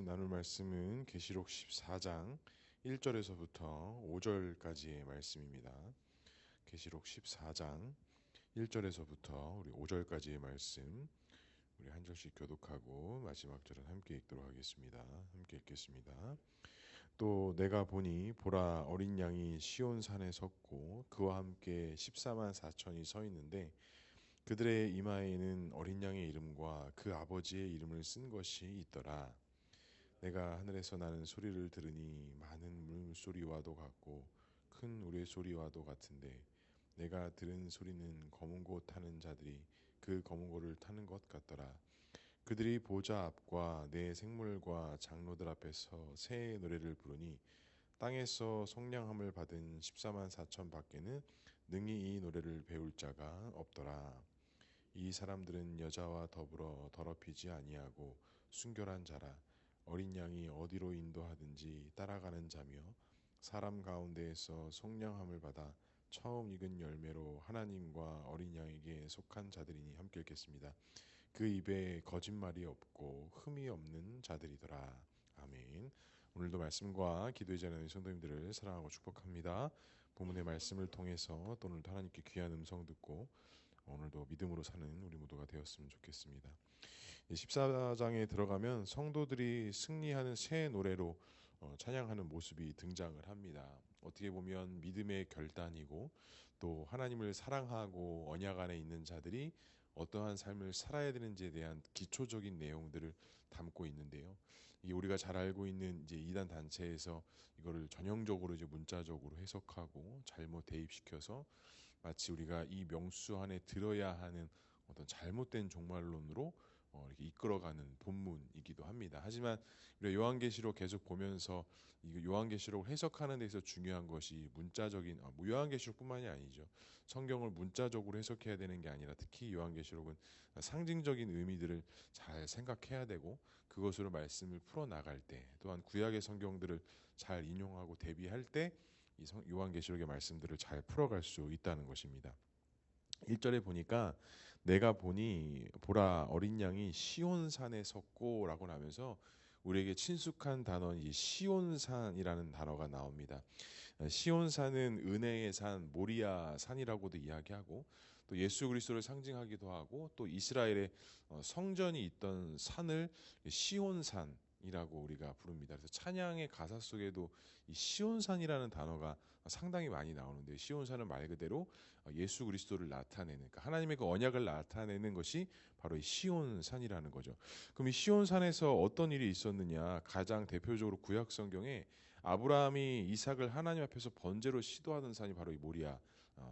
나눌 말씀은 계시록 14장 1절에서부터 5절까지의 말씀입니다. 계시록 14장 1절에서부터 우리 5절까지의 말씀, 우리 한 절씩 교독하고 마지막 절은 함께 읽도록 하겠습니다. 함께 읽겠습니다. 또 내가 보니 보라, 어린 양이 시온 산에 섰고 그와 함께 14만 4천이 서 있는데 그들의 이마에는 어린 양의 이름과 그 아버지의 이름을 쓴 것이 있더라. 내가 하늘에서 나는 소리를 들으니 많은 물소리와도 같고 큰 우레소리와도 같은데 내가 들은 소리는 검은 고 타는 자들이 그 검은 고를 타는 것 같더라. 그들이 보좌 앞과 내 생물과 장로들 앞에서 새 노래를 부르니 땅에서 속량함을 받은 14만 4천 밖에는 능히 이 노래를 배울 자가 없더라. 이 사람들은 여자와 더불어 더럽히지 아니하고 순결한 자라. 어린 양이 어디로 인도하든지 따라가는 자며 사람 가운데에서 속량함을 받아 처음 익은 열매로 하나님과 어린 양에게 속한 자들이니. 함께 읽겠습니다. 그 입에 거짓말이 없고 흠이 없는 자들이더라. 아멘. 오늘도 말씀과 기도의 자리에 성도님들을 사랑하고 축복합니다. 본문의 말씀을 통해서 또 오늘도 하나님께 귀한 음성 듣고 오늘도 믿음으로 사는 우리 모두가 되었으면 좋겠습니다. 14장에 들어가면 성도들이 승리하는 새 노래로 찬양하는 모습이 등장을 합니다. 어떻게 보면 믿음의 결단이고 또 하나님을 사랑하고 언약 안에 있는 자들이 어떠한 삶을 살아야 되는지에 대한 기초적인 내용들을 담고 있는데요. 이 우리가 잘 알고 있는 이제 이단 단체에서 이거를 전형적으로 이제 문자적으로 해석하고 잘못 대입시켜서 마치 우리가 이 명수 안에 들어야 하는 어떤 잘못된 종말론으로 이렇게 이끌어가는 본문이기도 합니다. 하지만 우리가 요한계시록 계속 보면서 이 요한계시록을 해석하는 데서 중요한 것이 문자적인 요한계시록뿐만이 아니죠. 성경을 문자적으로 해석해야 되는 게 아니라 특히 요한계시록은 상징적인 의미들을 잘 생각해야 되고 그것으로 말씀을 풀어나갈 때 또한 구약의 성경들을 잘 인용하고 대비할 때 이 요한계시록의 말씀들을 잘 풀어갈 수 있다는 것입니다. 1절에 보니까 내가 보니 보라, 어린 양이 시온산에 섰고라고 하면서 우리에게 친숙한 단어인 이 시온산이라는 단어가 나옵니다. 시온산은 은혜의 산, 모리아 산이라고도 이야기하고 또 예수 그리스도를 상징하기도 하고 또 이스라엘의 성전이 있던 산을 시온산 이라고 우리가 부릅니다. 그래서 찬양의 가사 속에도 이 시온산이라는 단어가 상당히 많이 나오는데 시온산은 말 그대로 예수 그리스도를 나타내는, 그러니까 하나님의 그 언약을 나타내는 것이 바로 이 시온산이라는 거죠. 그럼 이 시온산에서 어떤 일이 있었느냐? 가장 대표적으로 구약 성경에 아브라함이 이삭을 하나님 앞에서 번제로 시도하던 산이 바로 이 모리아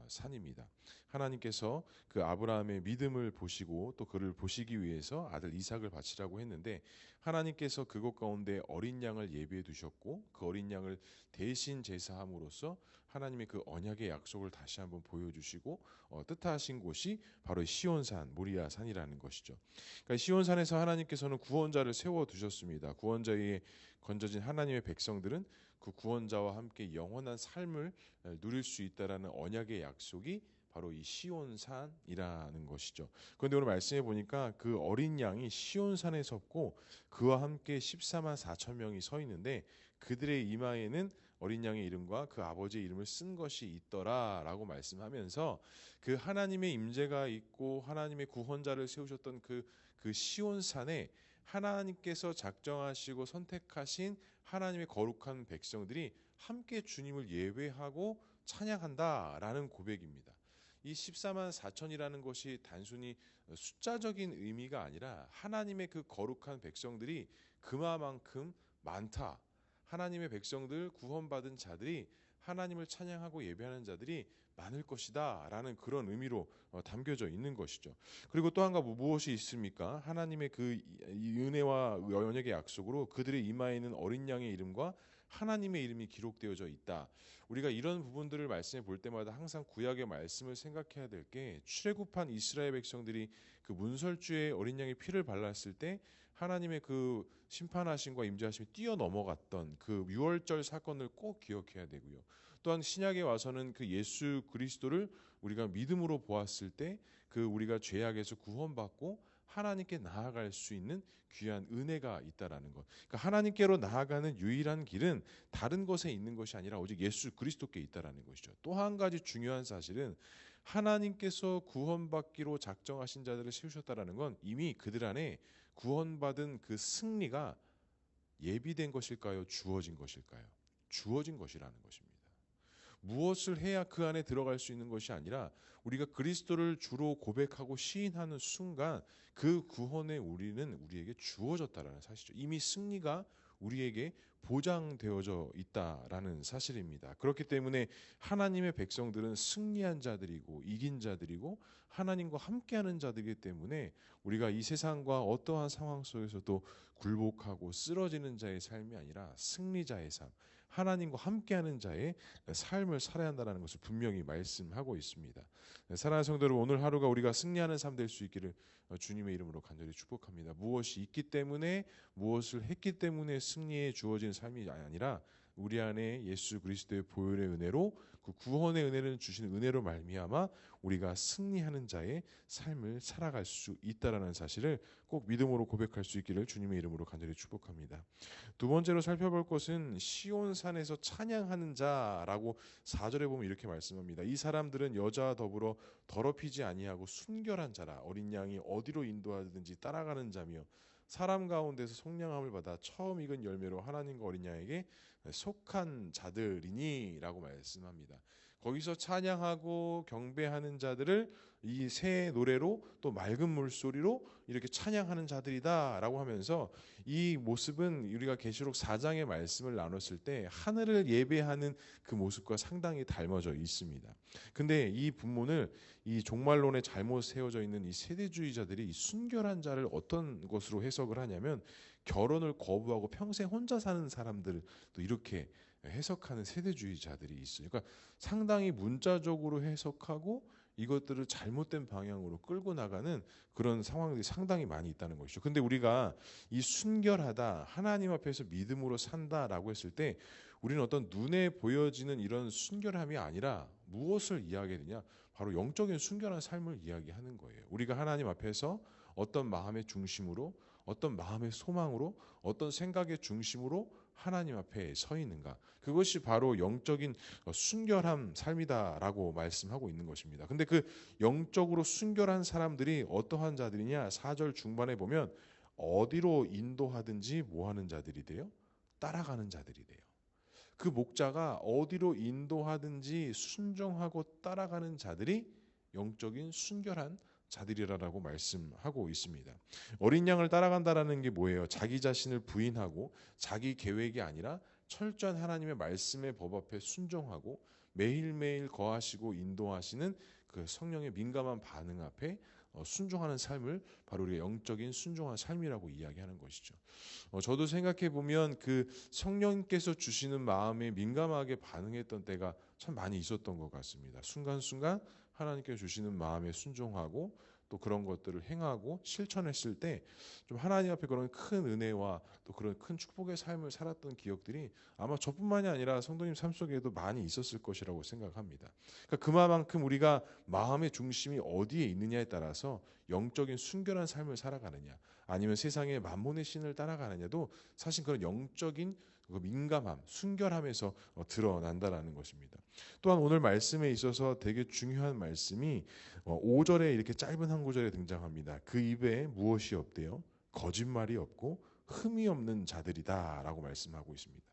산입니다. 하나님께서 그 아브라함의 믿음을 보시고 또 그를 보시기 위해서 아들 이삭을 바치라고 했는데 하나님께서 그곳 가운데 어린 양을 예비해 두셨고 그 어린 양을 대신 제사함으로써 하나님의 그 언약의 약속을 다시 한번 보여주시고 뜻하신 곳이 바로 시온산, 모리아 산이라는 것이죠. 그러니까 시온산에서 하나님께서는 구원자를 세워두셨습니다. 구원자에 건져진 하나님의 백성들은 그 구원자와 함께 영원한 삶을 누릴 수 있다라는 언약의 약속이 바로 이 시온산이라는 것이죠. 그런데 오늘 말씀해 보니까 그 어린 양이 시온산에 섰고 그와 함께 14만 4천 명이 서 있는데 그들의 이마에는 어린 양의 이름과 그 아버지의 이름을 쓴 것이 있더라라고 말씀하면서 그 하나님의 임재가 있고 하나님의 구원자를 세우셨던 그 시온산에 하나님께서 작정하시고 선택하신 하나님의 거룩한 백성들이 함께 주님을 예배하고 찬양한다라는 고백입니다. 이 14만 4천이라는 것이 단순히 숫자적인 의미가 아니라 하나님의 그 거룩한 백성들이 그만큼 많다. 하나님의 백성들, 구원받은 자들이 하나님을 찬양하고 예배하는 자들이 많을 것이다 라는 그런 의미로 담겨져 있는 것이죠. 그리고 또 한 가지 무엇이 있습니까? 하나님의 그 은혜와 언약의 약속으로 그들의 이마에는 어린 양의 이름과 하나님의 이름이 기록되어져 있다. 우리가 이런 부분들을 말씀해 볼 때마다 항상 구약의 말씀을 생각해야 될 게 출애굽한 이스라엘 백성들이 그 문설주에 어린 양의 피를 발랐을 때 하나님의 그 심판하심과 임재하심이 뛰어넘어갔던 그 유월절 사건을 꼭 기억해야 되고요. 또한 신약에 와서는 그 예수 그리스도를 우리가 믿음으로 보았을 때 그 우리가 죄악에서 구원받고 하나님께 나아갈 수 있는 귀한 은혜가 있다라는 것. 그러니까 하나님께로 나아가는 유일한 길은 다른 것에 있는 것이 아니라 오직 예수 그리스도께 있다라는 것이죠. 또 한 가지 중요한 사실은 하나님께서 구원받기로 작정하신 자들을 세우셨다라는 건 이미 그들 안에 구원받은 그 승리가 예비된 것일까요? 주어진 것일까요? 주어진 것이라는 것입니다. 무엇을 해야 그 안에 들어갈 수 있는 것이 아니라 우리가 그리스도를 주로 고백하고 시인하는 순간 그 구원의 우리는 우리에게 주어졌다라는 사실이죠. 이미 승리가 우리에게 보장되어져 있다라는 사실입니다. 그렇기 때문에 하나님의 백성들은 승리한 자들이고 이긴 자들이고 하나님과 함께하는 자들이기 때문에 우리가 이 세상과 어떠한 상황 속에서도 굴복하고 쓰러지는 자의 삶이 아니라 승리자의 삶, 하나님과 함께하는 자의 삶을 살아야 한다는 것을 분명히 말씀하고 있습니다. 사랑하는 성도 여러분, 오늘 하루가 우리가 승리하는 삶 될 수 있기를 주님의 이름으로 간절히 축복합니다. 무엇이 있기 때문에, 무엇을 했기 때문에 승리에 주어진 삶이 아니라 우리 안에 예수 그리스도의 보혈의 은혜로, 그 구원의 은혜를 주시는 은혜로 말미암아 우리가 승리하는 자의 삶을 살아갈 수 있다라는 사실을 꼭 믿음으로 고백할 수 있기를 주님의 이름으로 간절히 축복합니다. 두 번째로 살펴볼 것은 시온산에서 찬양하는 자라고 4절에 보면 이렇게 말씀합니다. 이 사람들은 여자와 더불어 더럽히지 아니하고 순결한 자라. 어린 양이 어디로 인도하든지 따라가는 자며 사람 가운데서 속량함을 받아 처음 익은 열매로 하나님과 어린 양에게 속한 자들이니 라고 말씀합니다. 거기서 찬양하고 경배하는 자들을 이 새 노래로 또 맑은 물소리로 이렇게 찬양하는 자들이다 라고 하면서 이 모습은 우리가 계시록 4장의 말씀을 나눴을 때 하늘을 예배하는 그 모습과 상당히 닮아져 있습니다. 근데 이 분문을 이 종말론에 잘못 세워져 있는 이 세대주의자들이 이 순결한 자를 어떤 것으로 해석을 하냐면 결혼을 거부하고 평생 혼자 사는 사람들을 또 이렇게 해석하는 세대주의자들이 있어요. 그러니까 상당히 문자적으로 해석하고 이것들을 잘못된 방향으로 끌고 나가는 그런 상황들이 상당히 많이 있다는 것이죠. 근데 우리가 이 순결하다, 하나님 앞에서 믿음으로 산다라고 했을 때 우리는 어떤 눈에 보여지는 이런 순결함이 아니라 무엇을 이야기해야 되냐? 바로 영적인 순결한 삶을 이야기하는 거예요. 우리가 하나님 앞에서 어떤 마음의 중심으로, 어떤 마음의 소망으로, 어떤 생각의 중심으로 하나님 앞에 서 있는가? 그것이 바로 영적인 순결한 삶이다라고 말씀하고 있는 것입니다. 근데 그 영적으로 순결한 사람들이 어떠한 자들이냐? 4절 중반에 보면 어디로 인도하든지 뭐 하는 자들이 돼요? 따라가는 자들이 돼요. 그 목자가 어디로 인도하든지 순종하고 따라가는 자들이 영적인 순결한 자들이라고 말씀하고 있습니다. 어린 양을 따라간다라는 게 뭐예요? 자기 자신을 부인하고 자기 계획이 아니라 철저한 하나님의 말씀의 법 앞에 순종하고 매일매일 거하시고 인도하시는 그 성령의 민감한 반응 앞에 순종하는 삶을 바로 우리가 영적인 순종한 삶이라고 이야기하는 것이죠. 저도 생각해 보면 그 성령께서 주시는 마음에 민감하게 반응했던 때가 참 많이 있었던 것 같습니다. 순간순간 하나님께서 주시는 마음에 순종하고 또 그런 것들을 행하고 실천했을 때 좀 하나님 앞에 그런 큰 은혜와 또 그런 큰 축복의 삶을 살았던 기억들이 아마 저뿐만이 아니라 성도님 삶 속에도 많이 있었을 것이라고 생각합니다. 그러니까 그만큼 우리가 마음의 중심이 어디에 있느냐에 따라서 영적인 순결한 삶을 살아가느냐 아니면 세상의 만몬의 신을 따라가느냐도 사실 그런 영적인 그 민감함, 순결함에서 드러난다라는 것입니다. 또한 오늘 말씀에 있어서 되게 중요한 말씀이 5절에 이렇게 짧은 한 구절에 등장합니다. 그 입에 무엇이 없대요? 거짓말이 없고 흠이 없는 자들이다라고 말씀하고 있습니다.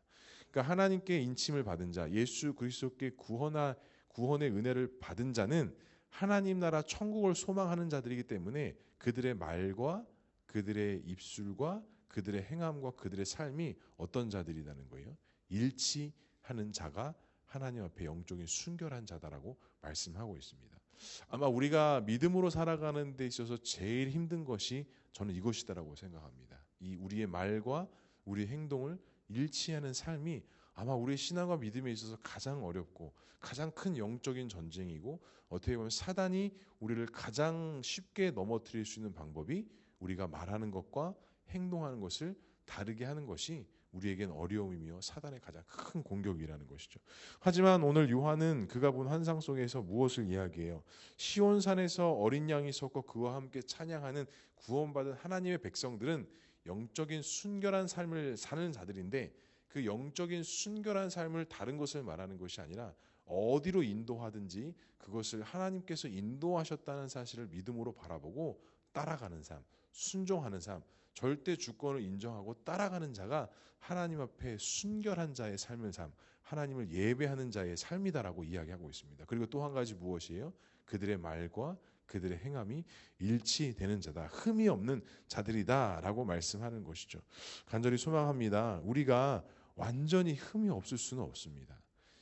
그러니까 하나님께 인침을 받은 자, 예수 그리스도께 구원의 은혜를 받은 자는 하나님 나라 천국을 소망하는 자들이기 때문에 그들의 말과 그들의 입술과 그들의 행함과 그들의 삶이 어떤 자들이라는 거예요? 일치하는 자가 하나님 앞에 영적인 순결한 자다라고 말씀하고 있습니다. 아마 우리가 믿음으로 살아가는 데 있어서 제일 힘든 것이 저는 이것이다라고 생각합니다. 이 우리의 말과 우리의 행동을 일치하는 삶이 아마 우리의 신앙과 믿음에 있어서 가장 어렵고 가장 큰 영적인 전쟁이고 어떻게 보면 사단이 우리를 가장 쉽게 넘어뜨릴 수 있는 방법이 우리가 말하는 것과 행동하는 것을 다르게 하는 것이 우리에겐 어려움이며 사단의 가장 큰 공격이라는 것이죠. 하지만 오늘 요한은 그가 본 환상 속에서 무엇을 이야기해요? 시온산에서 어린 양이 섰고 그와 함께 찬양하는 구원받은 하나님의 백성들은 영적인 순결한 삶을 사는 자들인데, 그 영적인 순결한 삶을 다른 것을 말하는 것이 아니라 어디로 인도하든지 그것을 하나님께서 인도하셨다는 사실을 믿음으로 바라보고 따라가는 삶, 순종하는 삶, 절대 주권을 인정하고 따라가는 자가 하나님 앞에 순결한 자의 삶을 삶, 하나님을 예배하는 자의 삶이다라고 이야기하고 있습니다. 그리고 또 한 가지 무엇이에요? 그들의 말과 그들의 행함이 일치되는 자다, 흠이 없는 자들이다라고 말씀하는 것이죠. 간절히 소망합니다. 우리가 완전히 흠이 없을 수는 없습니다.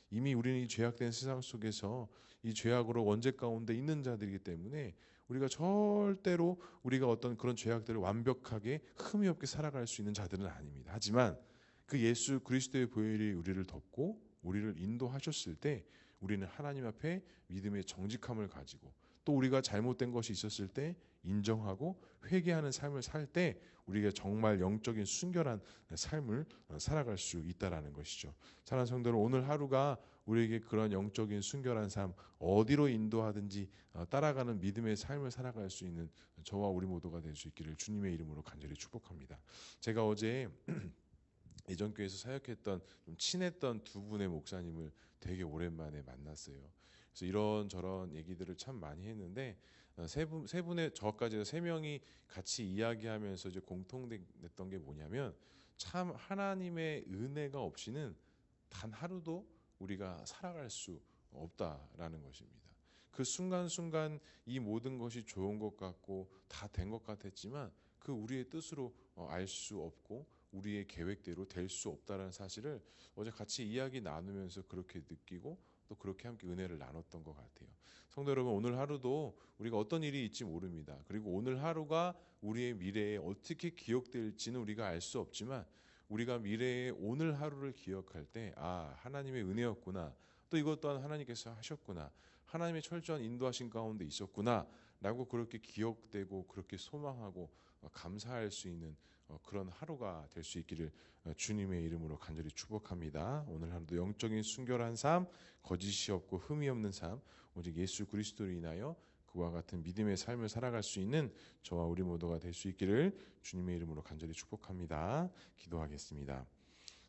이미 우리는 이 죄악된 세상 속에서 이 죄악으로 원죄 가운데 있는 자들이기 때문에 우리가 절대로 우리가 어떤 그런 죄악들을 완벽하게 흠이 없게 살아갈 수 있는 자들은 아닙니다. 하지만 그 예수 그리스도의 보혈이 우리를 덮고 우리를 인도하셨을 때 우리는 하나님 앞에 믿음의 정직함을 가지고, 또 우리가 잘못된 것이 있었을 때 인정하고 회개하는 삶을 살 때 우리가 정말 영적인 순결한 삶을 살아갈 수 있다라는 것이죠. 사랑하는 성도 여러분, 오늘 하루가 우리에게 그런 영적인 순결한 삶, 어디로 인도하든지 따라가는 믿음의 삶을 살아갈 수 있는 저와 우리 모두가 될 수 있기를 주님의 이름으로 간절히 축복합니다. 제가 어제 예전 교회에서 사역했던 좀 친했던 두 분의 목사님을 되게 오랜만에 만났어요. 그래서 이런저런 얘기들을 참 많이 했는데 세 분의 저까지 세 명이 같이 이야기하면서 이제 공통됐던 게 뭐냐면, 참 하나님의 은혜가 없이는 단 하루도 우리가 살아갈 수 없다라는 것입니다. 그 순간순간 이 모든 것이 좋은 것 같고 다 된 것 같았지만 그 우리의 뜻으로 알 수 없고 우리의 계획대로 될 수 없다라는 사실을 어제 같이 이야기 나누면서 그렇게 느끼고 또 그렇게 함께 은혜를 나눴던 것 같아요. 성도 여러분, 오늘 하루도 우리가 어떤 일이 있지 모릅니다. 그리고 오늘 하루가 우리의 미래에 어떻게 기억될지는 우리가 알 수 없지만 우리가 미래의 오늘 하루를 기억할 때, 아, 하나님의 은혜였구나, 또 이것 또한 하나님께서 하셨구나, 하나님의 철저한 인도하신 가운데 있었구나 라고 그렇게 기억되고 그렇게 소망하고 감사할 수 있는 그런 하루가 될 수 있기를 주님의 이름으로 간절히 축복합니다. 오늘 하루도 영적인 순결한 삶, 거짓이 없고 흠이 없는 삶, 오직 예수 그리스도로 인하여 그와 같은 믿음의 삶을 살아갈 수 있는 저와 우리 모두가 될 수 있기를 주님의 이름으로 간절히 축복합니다. 기도하겠습니다.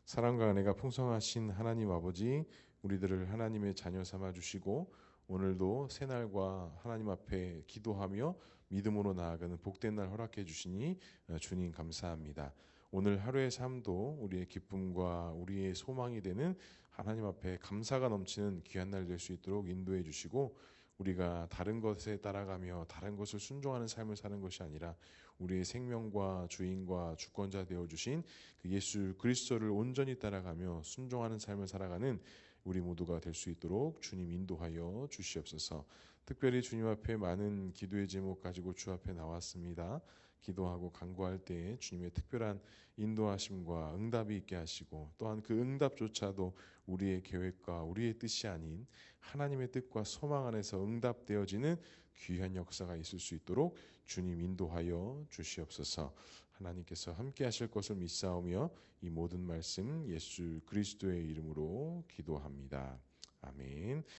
사랑과 은혜가 풍성하신 하나님 아버지, 우리들을 하나님의 자녀 삼아 주시고 오늘도 새날과 하나님 앞에 기도하며 믿음으로 나아가는 복된 날 허락해 주시니 주님 감사합니다. 오늘 하루의 삶도 우리의 기쁨과 우리의 소망이 되는 하나님 앞에 감사가 넘치는 귀한 날 될 수 있도록 인도해 주시고, 우리가 다른 것에 따라가며 다른 것을 순종하는 삶을 사는 것이 아니라 우리의 생명과 주인과 주권자 되어 주신 그 예수 그리스도를 온전히 따라가며 순종하는 삶을 살아가는 우리 모두가 될 수 있도록 주님 인도하여 주시옵소서. 특별히 주님 앞에 많은 기도의 제목 가지고 주 앞에 나왔습니다. 기도하고 간구할 때에 주님의 특별한 인도하심과 응답이 있게 하시고, 또한 그 응답조차도 우리의 계획과 우리의 뜻이 아닌 하나님의 뜻과 소망 안에서 응답되어지는 귀한 역사가 있을 수 있도록 주님 인도하여 주시옵소서. 하나님께서 함께 하실 것을 믿사오며 이 모든 말씀 예수 그리스도의 이름으로 기도합니다. 아멘.